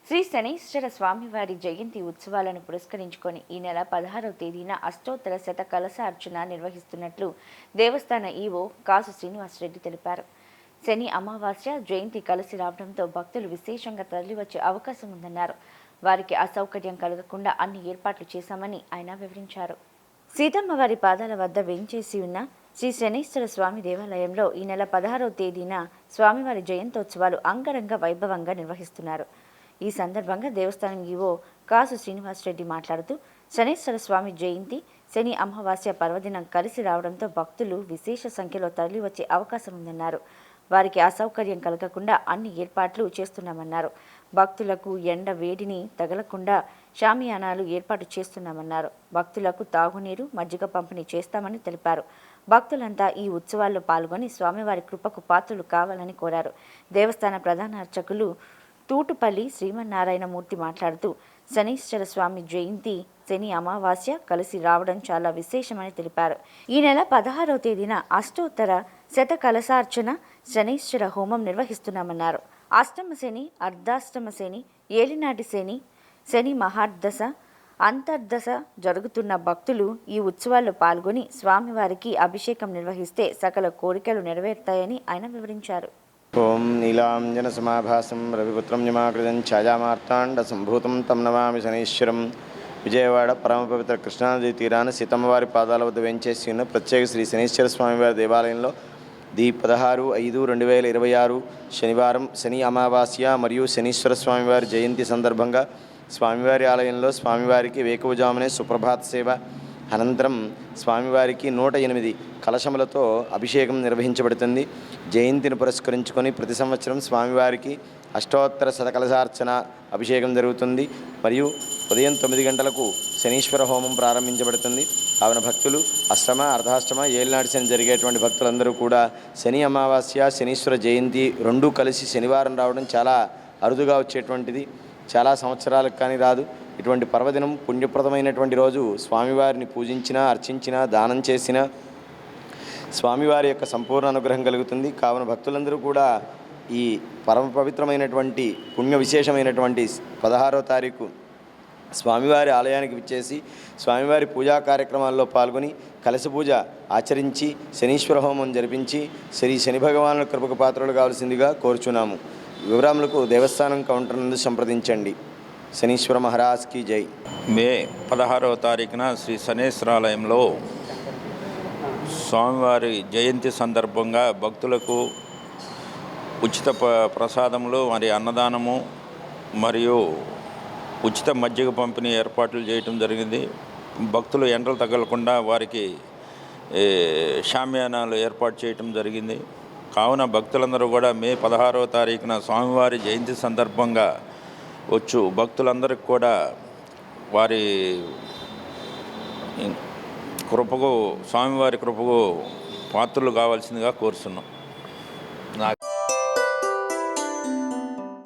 శ్రీ శనీశ్వర స్వామివారి జయంతి ఉత్సవాలను పురస్కరించుకొని ఈ నెల 16వ తేదీన అష్టోత్తర శత కలశార్చన నిర్వహిస్తున్నట్లు దేవస్థాన ఈవో కాసు శ్రీనివాసరెడ్డి తెలిపారు. శని అమావాస్య జయంతి కలిసి రావడంతో భక్తులు విశేషంగా తరలివచ్చే అవకాశం ఉందన్నారు. వారికి అసౌకర్యం కలగకుండా అన్ని ఏర్పాట్లు చేశామని ఆయన వివరించారు. సీతమ్మవారి పాదాల వద్ద వేంచేసి ఉన్న శ్రీ శనీశ్వర స్వామి దేవాలయంలో ఈ నెల 16వ తేదీన స్వామివారి జయంతోత్సవాలు అంగరంగ వైభవంగా నిర్వహిస్తున్నారు. ఈ సందర్భంగా దేవస్థానం ఈవో కాసు శ్రీనివాసరెడ్డి మాట్లాడుతూ శనీశ్వర స్వామి జయంతి శని అమావాస్య పర్వదినం కలిసి రావడంతో భక్తులు విశేష సంఖ్యలో తరలివచ్చే అవకాశం ఉందన్నారు. వారికి అసౌకర్యం కలగకుండా అన్ని ఏర్పాట్లు చేస్తున్నామన్నారు. భక్తులకు ఎండ వేడిని తగలకుండా షామియానాలు ఏర్పాటు చేస్తున్నామన్నారు. భక్తులకు తాగునీరు మజ్జిగ పంపిణీ చేస్తామని తెలిపారు. భక్తులంతా ఈ ఉత్సవాల్లో పాల్గొని స్వామివారి కృపకు పాత్రలు కావాలని కోరారు. దేవస్థాన ప్రధాన అర్చకులు తూటుపల్లి శ్రీమన్నారాయణమూర్తి మాట్లాడుతూ శనీశ్వర స్వామి జయంతి శని అమావాస్య కలిసి రావడం చాలా విశేషమని తెలిపారు. ఈ నెల 16వ తేదీన అష్టోత్తర శత కలశార్చన శనీశ్వర హోమం నిర్వహిస్తున్నామన్నారు. అష్టమ శని, అర్ధాష్టమ శని, ఏలినాటి శని, శని మహార్దశ, అంతర్దశ జరుగుతున్న భక్తులు ఈ ఉత్సవాల్లో పాల్గొని స్వామివారికి అభిషేకం నిర్వహిస్తే సకల కోరికలు నెరవేరుతాయని ఆయన వివరించారు. ఓం నీలాంజనసమాభాసం రవిపుత్రం యమాకృతం ఛాయామార్తాండసంభూతం తం నమామి శనీశ్వరం. విజయవాడ పరమ పవిత్ర కృష్ణానది తీరాన సీతమ్మవారి పాదాల వద్ద వేంచేసి ఉన్న ప్రత్యేక శ్రీ శనీశ్వర స్వామివారి దేవాలయంలో 16/5/2026 శనివారం శని అమావాస్య మరియు శనీశ్వర స్వామివారి జయంతి సందర్భంగా స్వామివారి ఆలయంలో స్వామివారికి వేకువజామునే సుప్రభాత సేవ అనంతరం స్వామివారికి 108 కలశములతో అభిషేకం నిర్వహించబడుతుంది. జయంతిని పురస్కరించుకొని ప్రతి సంవత్సరం స్వామివారికి అష్టోత్తర శతకలశార్చన అభిషేకం జరుగుతుంది. మరియు ఉదయం 9 గంటలకు శనీశ్వర హోమం ప్రారంభించబడుతుంది. కావున భక్తులు అష్టమ, అర్ధాష్టమ, ఏలినాటి శని జరిగేటువంటి భక్తులందరూ కూడా శని అమావాస్య శనీశ్వర జయంతి రెండూ కలిసి శనివారం రావడం చాలా అరుదుగా వచ్చేటువంటిది. చాలా సంవత్సరాలకు కానీ రాదు. ఇటువంటి పర్వదినం పుణ్యప్రదమైనటువంటి రోజు స్వామివారిని పూజించినా, అర్చించినా, దానం చేసినా స్వామివారి యొక్క సంపూర్ణ అనుగ్రహం కలుగుతుంది. కావున భక్తులందరూ కూడా ఈ పరమ పవిత్రమైనటువంటి పుణ్య విశేషమైనటువంటి 16వ తారీఖు స్వామివారి ఆలయానికి విచ్చేసి స్వామివారి పూజా కార్యక్రమాల్లో పాల్గొని కలశ పూజ ఆచరించి శనీశ్వర హోమం జరిపించి శని భగవానుల కృపకు పాత్రలు కావాల్సిందిగా కోరుచున్నాము. వివరాలకు దేవస్థానం కౌంటర్ నందు సంప్రదించండి. శనీశ్వర మహారాజ్కి జై. మే 16వ తారీఖున శ్రీ శనేశ్వరాలయంలో స్వామివారి జయంతి సందర్భంగా భక్తులకు ఉచిత ప్రసాదములు మరి అన్నదానము మరియు ఉచిత మజ్జిగ పంపిణీ ఏర్పాట్లు చేయటం జరిగింది. భక్తులు ఎండలు తగలకుండా వారికి షామియానాలు ఏర్పాటు చేయటం జరిగింది. కావున భక్తులందరూ కూడా మే 16వ తారీఖున స్వామివారి జయంతి సందర్భంగా వచ్చు భక్తులందరికీ కూడా వారి కృపకు స్వామివారి కృపకు పాత్రలు కావాల్సిందిగా కోరుతున్నాం.